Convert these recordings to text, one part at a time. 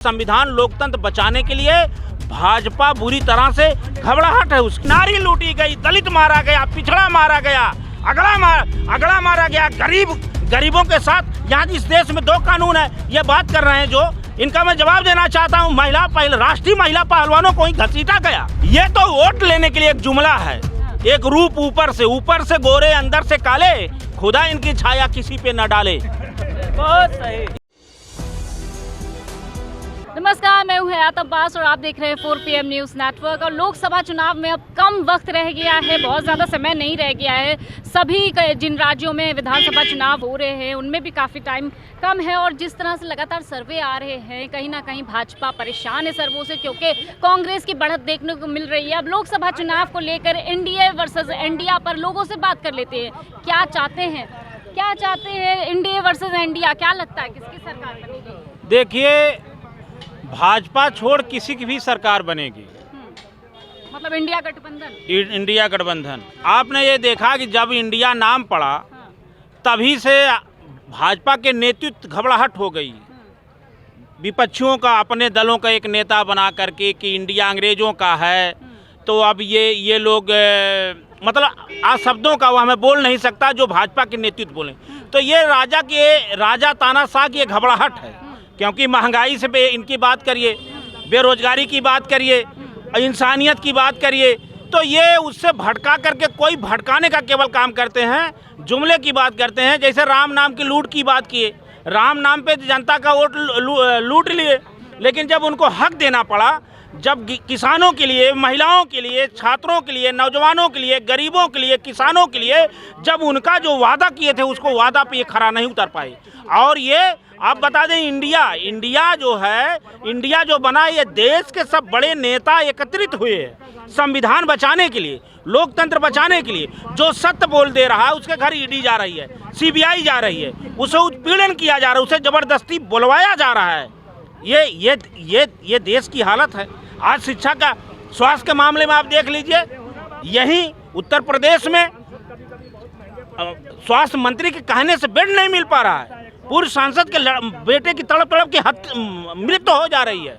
संविधान लोकतंत्र बचाने के लिए भाजपा बुरी तरह से घबराहट है। उसकी नारी लूटी गई, दलित मारा गया, पिछड़ा मारा गया, अगला मारा गया, गरीबों के साथ। यहाँ इस देश में 2 कानून है, ये बात कर रहे हैं जो इनका मैं जवाब देना चाहता हूँ। राष्ट्रीय महिला पहलवानों को ही घसीटा गया। ये तो वोट लेने के लिए एक जुमला है, एक रूप ऊपर से गोरे अंदर से काले, खुदा इनकी छाया किसी पे न डाले। बहुत सही। नमस्कार, मैं हूं हयात अब्बास और आप देख रहे हैं 4 PM न्यूज़ नेटवर्क। और लोकसभा चुनाव में अब कम वक्त रह गया है, बहुत ज़्यादा समय नहीं रह गया है। सभी जिन राज्यों में विधानसभा चुनाव हो रहे हैं उनमें भी काफ़ी टाइम कम है। और जिस तरह से लगातार सर्वे आ रहे हैं, कहीं ना कहीं भाजपा परेशान है सर्वों से, क्योंकि कांग्रेस की बढ़त देखने को मिल रही है। अब लोकसभा चुनाव को लेकर एनडीए वर्सेस इंडिया पर लोगों से बात कर लेते हैं। क्या चाहते हैं एनडीए वर्सेस इंडिया? क्या लगता है किसकी सरकार बनेगी? देखिए, भाजपा छोड़ किसी की भी सरकार बनेगी, मतलब इंडिया गठबंधन। आपने ये देखा कि जब इंडिया नाम पड़ा तभी से भाजपा के नेतृत्व घबराहट हो गई। विपक्षियों का, अपने दलों का एक नेता बना करके कि इंडिया अंग्रेजों का है, तो अब ये लोग मतलब आज शब्दों का वह मैं बोल नहीं सकता जो भाजपा के नेतृत्व बोले। तो ये राजा तानाशाह की घबराहट है, क्योंकि महंगाई से इनकी बात करिए, बेरोजगारी की बात करिए, इंसानियत की बात करिए, तो ये उससे भटका करके कोई भटकाने का केवल काम करते हैं, जुमले की बात करते हैं। जैसे राम नाम की लूट की बात किए, राम नाम पे जनता का वोट लूट लिए, लेकिन जब उनको हक देना पड़ा, जब किसानों के लिए, महिलाओं के लिए, छात्रों के लिए, नौजवानों के लिए, गरीबों के लिए, किसानों के लिए, जब उनका जो वादा किए थे उसको वादा पे ये खरा नहीं उतर पाए। और ये आप बता दें, इंडिया जो बना, ये देश के सब बड़े नेता एकत्रित हुए हैं संविधान बचाने के लिए, लोकतंत्र बचाने के लिए। जो सत्य बोल दे रहा है उसके घर ईडी जा रही है, CBI जा रही है, उसे उत्पीड़न किया जा रहा है, उसे जबरदस्ती बुलवाया जा रहा है। ये देश की हालत है। आज शिक्षा का, स्वास्थ्य के मामले में आप देख लीजिए, यहीं उत्तर प्रदेश में स्वास्थ्य मंत्री के कहने से बेड नहीं मिल पा रहा है। पूर्व सांसद के बेटे की तड़प की मृत्यु हो जा रही है।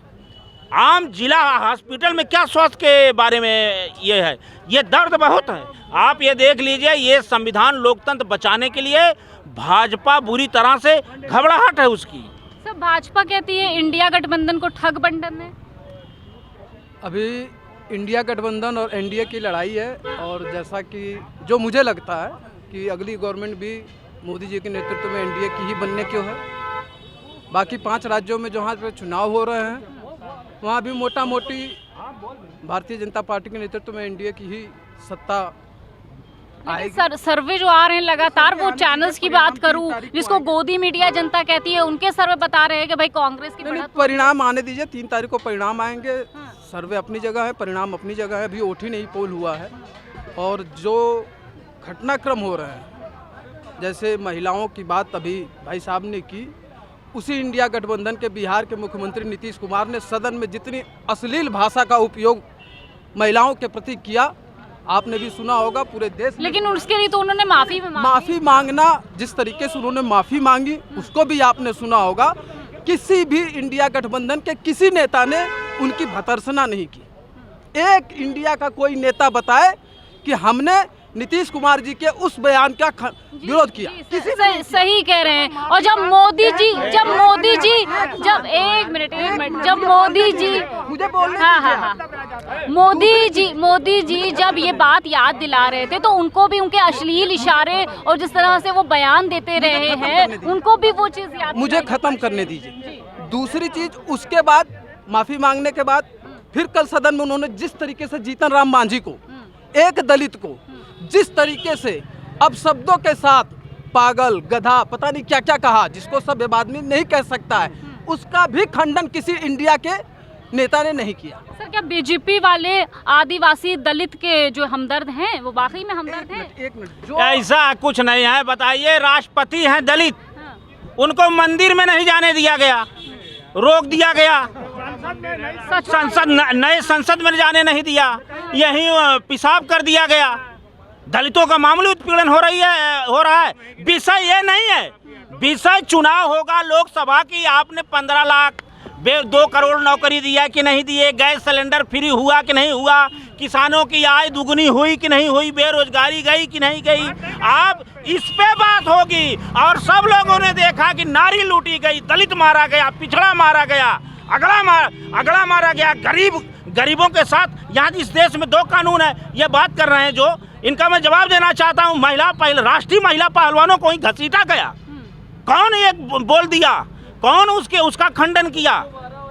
आम जिला हॉस्पिटल में क्या स्वास्थ्य के बारे में ये है, ये दर्द बहुत है। आप ये देख लीजिए, ये संविधान लोकतंत्र बचाने के लिए भाजपा बुरी तरह से घबराहट है उसकी। सब भाजपा कहती है इंडिया गठबंधन को ठग बंधन है। अभी इंडिया गठबंधन और एनडीए की लड़ाई है, और जैसा कि जो मुझे लगता है कि अगली गवर्नमेंट भी मोदी जी के नेतृत्व में एनडीए की ही बनने क्यों है। बाकी 5 राज्यों में जहाँ पे चुनाव हो रहे हैं वहाँ भी मोटा मोटी भारतीय जनता पार्टी के नेतृत्व में एनडीए की ही सत्ता आएगी। सर्वे जो आ रहे हैं लगातार, वो चैनल्स की बात करूं जिसको गोदी मीडिया जनता कहती है, उनके सर्वे बता रहे हैं कि भाई कांग्रेस की बढ़त। परिणाम आने दीजिए, 3 तारीख को परिणाम आएंगे। सर्वे अपनी जगह है, परिणाम अपनी जगह है। अभी वोट ही नहीं पोल हुआ है। और जो घटनाक्रम हो रहे हैं, जैसे महिलाओं की बात अभी भाई साहब ने की, उसी इंडिया गठबंधन के बिहार के मुख्यमंत्री नीतीश कुमार ने सदन में जितनी अश्लील भाषा का उपयोग महिलाओं के प्रति किया, आपने भी सुना होगा पूरे देश में। लेकिन उसके लिए तो उन्होंने माफी मांगना, जिस तरीके से उन्होंने माफी मांगी उसको भी आपने सुना होगा। किसी भी इंडिया गठबंधन के किसी नेता ने उनकी भर्त्सना नहीं की। एक इंडिया का कोई नेता बताए कि हमने नीतीश कुमार जी के उस बयान का विरोध किया। सही कह रहे हैं। और जब मोदी जी मोदी जी जब ये बात याद दिला रहे थे, तो उनको भी उनके अश्लील इशारे और जिस तरह से वो बयान देते रहे हैं, उनको भी वो चीज याद। मुझे खत्म करने दीजिए। दूसरी चीज, उसके बाद माफी मांगने के बाद फिर कल सदन में उन्होंने जिस तरीके से जीतन राम मांझी को, एक दलित को, जिस तरीके से अब शब्दों के साथ पागल, गधा, पता नहीं क्या क्या कहा, जिसको सब आदमी नहीं कह सकता है, उसका भी खंडन किसी इंडिया के नेता ने नहीं किया। सर, क्या बीजेपी वाले आदिवासी दलित के जो हमदर्द हैं वो वाकई में हमदर्द हैं? एक मिनट, ऐसा कुछ नहीं है। बताइए, राष्ट्रपति हैं दलित, उनको मंदिर में नहीं जाने दिया गया, रोक दिया गया। नए संसद में जाने नहीं दिया, यहीं पेशाब कर दिया गया। दलितों का मामूली उत्पीड़न हो रहा है। विषय ये नहीं है, विषय चुनाव होगा लोकसभा की। आपने 15 लाख 2 करोड़ नौकरी दिया कि नहीं दिए, गैस सिलेंडर फ्री हुआ कि नहीं हुआ, किसानों की आय दुगनी हुई कि नहीं हुई, बेरोजगारी गई कि नहीं गई। अब इस पे बात होगी। और सब लोगों ने देखा कि नारी लूटी गई, दलित मारा गया, पिछड़ा मारा गया, अगड़ा मारा गया, गरीबों के साथ। यहाँ इस देश में 2 कानून है, ये बात कर रहे हैं जो, इनका मैं जवाब देना चाहता हूँ। राष्ट्रीय महिला पहलवानों को ही घसीटा गया, कौन ये बोल दिया, कौन उसका खंडन किया,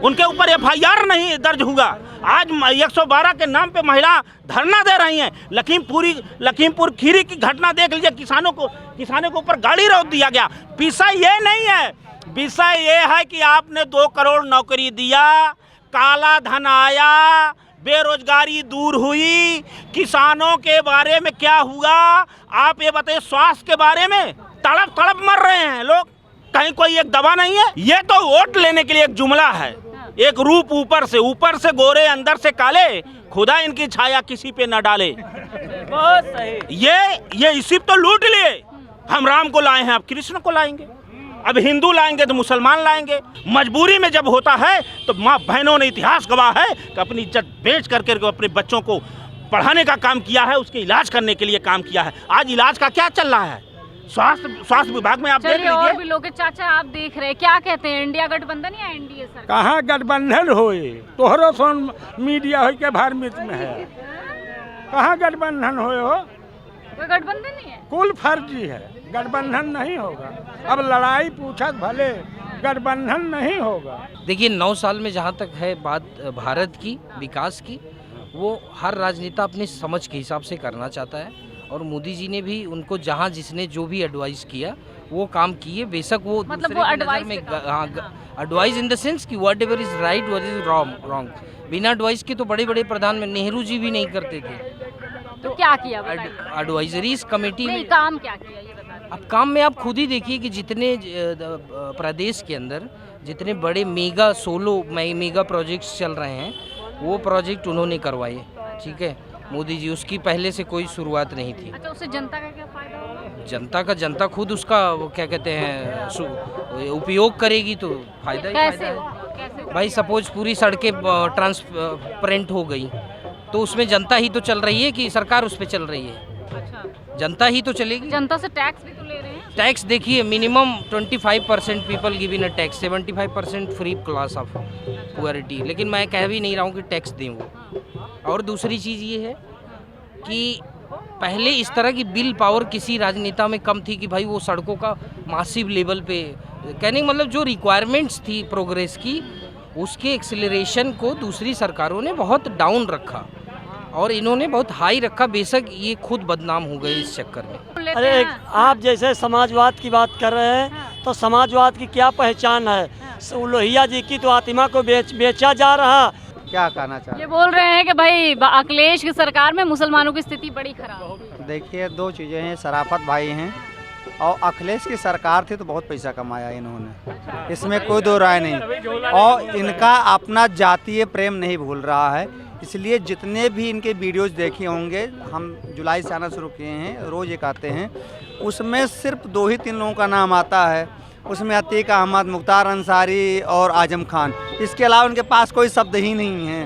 उनके ऊपर FIR नहीं दर्ज हुआ। आज 112 के नाम पे महिला धरना दे रही हैं। लखीमपुर खीरी की घटना देख लीजिए, किसानों के ऊपर गाड़ी रोक दिया गया। विषय ये नहीं है, विषय ये है कि आपने 2 करोड़ नौकरी दिया, काला धन आया, बेरोजगारी दूर हुई, किसानों के बारे में क्या हुआ आप ये बताइए। स्वास्थ्य के बारे में तड़प मर रहे हैं लोग, कहीं कोई एक दवा नहीं है। ये तो वोट लेने के लिए एक जुमला है, एक रूप ऊपर से गोरे अंदर से काले, खुदा इनकी छाया किसी पे न डाले। बहुत सही। ये इसी तो लूट लिए। हम राम को लाए हैं, अब कृष्ण को लाएंगे, अब हिंदू लाएंगे तो मुसलमान लाएंगे। मजबूरी में जब होता है तो माँ बहनों ने इतिहास गवाह है कि अपनी इज्जत बेच करके अपने बच्चों को पढ़ाने का काम किया है, उसके इलाज करने के लिए काम किया है। आज इलाज का क्या चल रहा है स्वास्थ्य विभाग में, आप देख लीजिए। और भी लोग, चाचा आप देख रहे हैं, क्या कहते हैं, इंडिया गठबंधन या NDA सरकार? कहाँ गठबंधन होए, तोहरो सोन मीडिया हो के भारमित में है, कहाँ गठबंधन होए हो? कोई गठबंधन नहीं है, कुल फर्जी है, गठबंधन नहीं होगा। अब लड़ाई पूछत भले, गठबंधन नहीं होगा। देखिए 9 साल में जहाँ तक है बात भारत की विकास की, वो हर राजनेता अपने समझ के हिसाब से करना चाहता है। और मोदी जी ने भी उनको जहाँ जिसने जो भी एडवाइस किया वो काम किए। बेशक वो मतलब दूसरे की नज़र में एडवाइस इन द सेंस कि what ever is right what is wrong, बिना एडवाइस के तो बड़े बड़े प्रधानमंत्री नेहरू जी भी नहीं करते थे। तो क्या किया एडवाइजरीज कमेटी में काम क्या किया ये बता। अब काम में आप खुद ही देखिए कि जितने प्रदेश के अंदर जितने बड़े मेगा प्रोजेक्ट्स चल रहे हैं वो प्रोजेक्ट उन्होंने करवाए। ठीक है, मोदी जी, उसकी पहले से कोई शुरुआत नहीं थी। अच्छा, उससे जनता का क्या फायदा होगा? जनता खुद उसका क्या कहते हैं उपयोग करेगी तो फायदा ही फायदा है। कैसे? भाई सपोज पूरी सड़कें ट्रांसपेरेंट हो गई तो उसमें जनता ही तो चल रही है कि सरकार उस पर चल रही है? अच्छा, जनता ही तो चलेगी। जनता से टैक्स भी तो ले रहे हैं। टैक्स देखिए, minimum 25% people give in a tax, 75% free class of poverty. लेकिन मैं कह भी नहीं रहा हूँ कि टैक्स दें वो। और दूसरी चीज़ ये है कि पहले इस तरह की बिल पावर किसी राजनेता में कम थी कि भाई वो सड़कों का मासिव लेवल पे, कहने का मतलब जो रिक्वायरमेंट्स थी प्रोग्रेस की, उसके एक्सेलरेशन को दूसरी सरकारों ने बहुत डाउन रखा और इन्होंने बहुत हाई रखा। बेशक ये खुद बदनाम हो गए इस चक्कर में। अरे आप जैसे समाजवाद की बात कर रहे हैं तो समाजवाद की क्या पहचान है? लोहिया जी की तो आत्मा को बेचा जा रहा। क्या कहना चाहते ये बोल रहे हैं कि भाई अखिलेश की सरकार में मुसलमानों की स्थिति बड़ी खराब है। देखिए 2 चीज़ें हैं, शराफत भाई हैं और अखिलेश की सरकार थी तो बहुत पैसा कमाया इन्होंने, इसमें कोई 2 राय नहीं। और इनका अपना जातीय प्रेम नहीं भूल रहा है, इसलिए जितने भी इनके वीडियोज़ देखे होंगे, हम जुलाई से आना शुरू किए हैं, रोज़ एक आते हैं, उसमें सिर्फ 2 ही 3 लोगों का नाम आता है। उसमें अतीक अहमद, मुख्तार अंसारी और आजम खान, इसके अलावा उनके पास कोई शब्द ही नहीं है।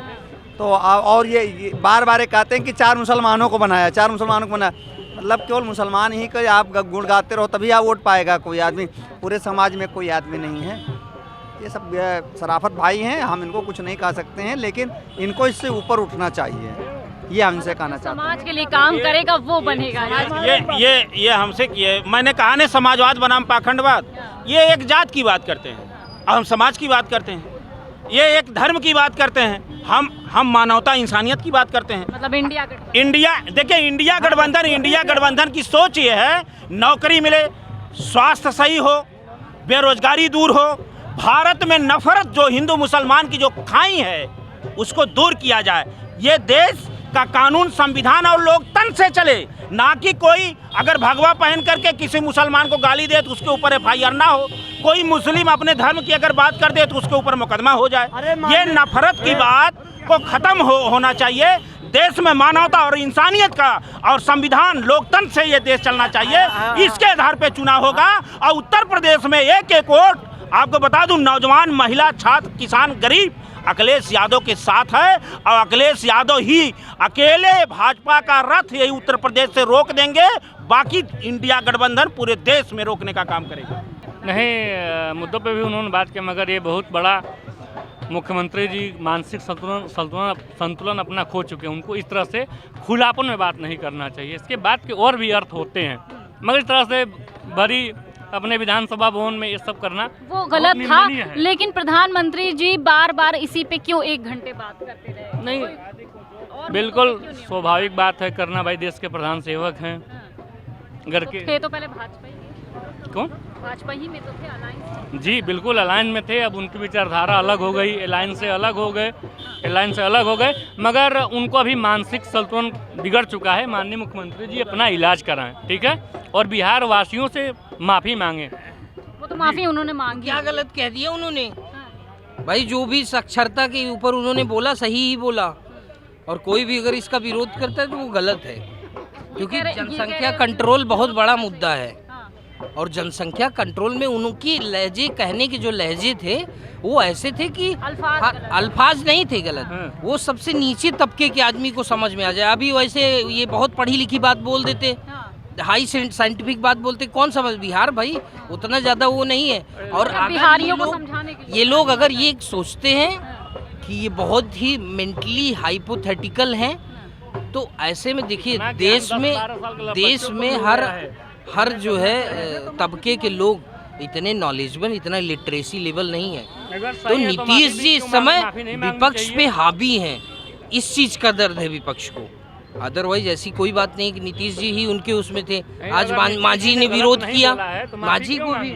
तो और ये बार बार कहते हैं कि 4 मुसलमानों को बनाया, 4 मुसलमानों को बनाया, मतलब केवल मुसलमान ही को आप गुण गाते रहो तभी आप वोट पाएगा कोई आदमी, पूरे समाज में कोई आदमी नहीं है। ये सब शराफत भाई हैं, हम इनको कुछ नहीं कह सकते हैं, लेकिन इनको इससे ऊपर उठना चाहिए, ये हमसे कहना चाहते हैं। समाज के लिए काम करेगा वो बनेगा। ये हमसे किए, मैंने कहा नहीं समाजवाद बनाम पाखंडवाद, ये एक जात की बात करते हैं और हम समाज की बात करते हैं, ये एक धर्म की बात करते हैं, हम मानवता इंसानियत की बात करते हैं। मतलब इंडिया देखिए इंडिया गठबंधन की सोच ये है नौकरी मिले, स्वास्थ्य सही हो, बेरोजगारी दूर हो, भारत में नफरत जो हिंदू मुसलमान की जो खाई है उसको दूर किया जाए। ये देश का कानून, संविधान और लोकतंत्र से चले, ना कि कोई अगर भगवा पहन करके किसी मुसलमान को गाली दे तो उसके ऊपर FIR ना हो, कोई मुस्लिम अपने धर्म की अगर बात कर दे तो उसके ऊपर मुकदमा हो जाए। ये नफरत की बात को खत्म होना चाहिए। देश में मानवता और इंसानियत का और संविधान लोकतंत्र से ये देश चलना चाहिए। इसके आधार पे चुनाव होगा और उत्तर प्रदेश में एक वोट आपको बता दूं, नौजवान, महिला, छात्र, किसान, गरीब अखिलेश यादव के साथ है और अखिलेश यादव ही अकेले भाजपा का रथ यही उत्तर प्रदेश से रोक देंगे। बाकी इंडिया गठबंधन पूरे देश में रोकने का काम करेगा। नहीं, मुद्दों पे भी उन्होंने बात किया, मगर ये बहुत बड़ा मुख्यमंत्री जी मानसिक संतुलन अपना खो चुके हैं। उनको इस तरह से खुलापन में बात नहीं करना चाहिए। इसके बाद के और भी अर्थ होते हैं, मगर इस तरह से भरी अपने विधानसभा भवन में ये सब करना वो गलत था। लेकिन प्रधानमंत्री जी बार बार इसी पे क्यों 1 घंटे बात करते रहे? नहीं, बिल्कुल स्वाभाविक बात है करना, भाई देश के प्रधान सेवक हैं। घर के थे तो पहले भाजपा ही, कौन भाजपा ही में तो थे, अलायंस। जी बिल्कुल अलायंस में थे। अब उनकी विचारधारा अलग हो गई, अलायंस से अलग हो गए, मगर उनको अभी मानसिक संतुलन बिगड़ चुका है। माननीय मुख्यमंत्री जी अपना इलाज कराएं, ठीक है, और बिहार वासियों से माफ़ी मांगे। वो तो माफ़ी उन्होंने मांगी। क्या गलत कह दिया उन्होंने? भाई जो भी साक्षरता के ऊपर उन्होंने बोला सही ही बोला, और कोई भी अगर इसका विरोध करता है तो वो गलत है, क्योंकि जनसंख्या कंट्रोल बहुत बड़ा मुद्दा है। और जनसंख्या कंट्रोल में उनकी लहजे, कहने के जो लहजे थे वो ऐसे थे कि अल्फाज नहीं थे गलत, वो सबसे नीचे तबके के आदमी को समझ में आ जाए। अभी वैसे ये बहुत पढ़ी लिखी बात बोल देते, हाई साइंटिफिक बात बोलते, कौन समझ? बिहार भाई उतना ज़्यादा वो नहीं है। और बिहारियों को समझाने के लिए ये लोग अगर ये सोचते हैं कि ये बहुत ही मेंटली हाइपोथेटिकल हैं, तो ऐसे में देखिए देश में हर जो है तबके के लोग इतने नॉलेजेबल, इतना लिटरेसी लेवल नहीं है। तो नीतीश जी इस समय विपक्ष पे हावी हैं, इस चीज का दर्द है विपक्ष को। अदरवाइज ऐसी कोई बात नहीं कि नीतीश जी ही उनके उसमें थे। आज मांझी ने विरोध किया, मांझी को भी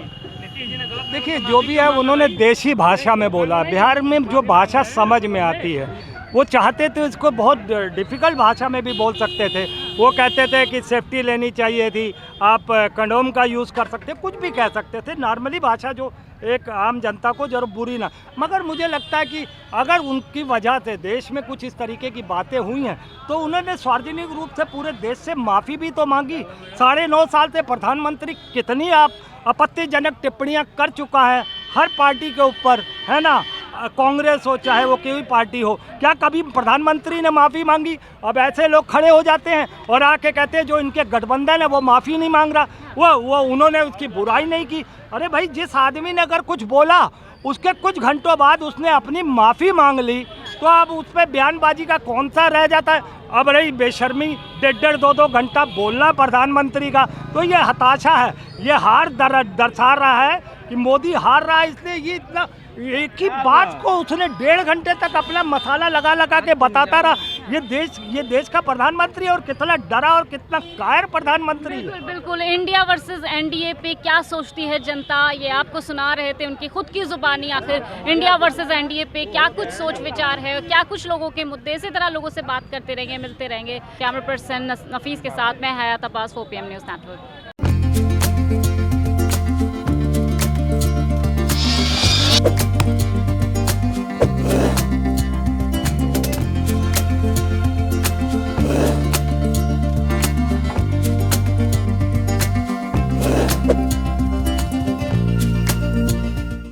देखिए जो भी है उन्होंने देशी भाषा में बोला। बिहार में जो भाषा समझ में आती है, वो चाहते थे इसको बहुत डिफ़िकल्ट भाषा में भी बोल सकते थे। वो कहते थे कि सेफ्टी लेनी चाहिए थी, आप कंडोम का यूज़ कर सकते, कुछ भी कह सकते थे, नॉर्मली भाषा जो एक आम जनता को जरूर बुरी ना। मगर मुझे लगता है कि अगर उनकी वजह से देश में कुछ इस तरीके की बातें हुई हैं तो उन्होंने सार्वजनिक रूप से पूरे देश से माफ़ी भी तो मांगी। 9.5 साल से प्रधानमंत्री कितनी आपत्तिजनक टिप्पणियां कर चुका है हर पार्टी के ऊपर, है ना, कांग्रेस हो चाहे वो कोई पार्टी हो। क्या कभी प्रधानमंत्री ने माफ़ी मांगी? अब ऐसे लोग खड़े हो जाते हैं और आके कहते हैं जो इनके गठबंधन है वो माफ़ी नहीं मांग रहा, वो उन्होंने उसकी बुराई नहीं की। अरे भाई, जिस आदमी ने अगर कुछ बोला उसके कुछ घंटों बाद उसने अपनी माफ़ी मांग ली, तो अब उस पर बयानबाजी का कौन सा रह जाता है? अब रही बेशर्मी 1.5 2 घंटा बोलना प्रधानमंत्री का, तो ये हताशा है, ये हार दर्शा रहा है कि मोदी हार रहा है। इसलिए ये इतना एक ही बात को उसने 1.5 घंटे तक अपना मसाला लगा के बताता रहा। ये देश का प्रधानमंत्री और कितना डरा और कितना कायर प्रधानमंत्री है। बिल्कुल बिल्कुल। इंडिया वर्सेस एनडीए पे क्या सोचती है जनता, ये आपको सुना रहे थे उनकी खुद की जुबानी। आखिर इंडिया वर्सेस एनडीए पे क्या कुछ सोच विचार है, क्या कुछ लोगों के मुद्दे, इसी तरह लोगों से बात करते रहेंगे, मिलते रहेंगे। कैमरा पर्सन नफीस के साथ मैं हयात अब्बास, 4 PM न्यूज़ नेटवर्क।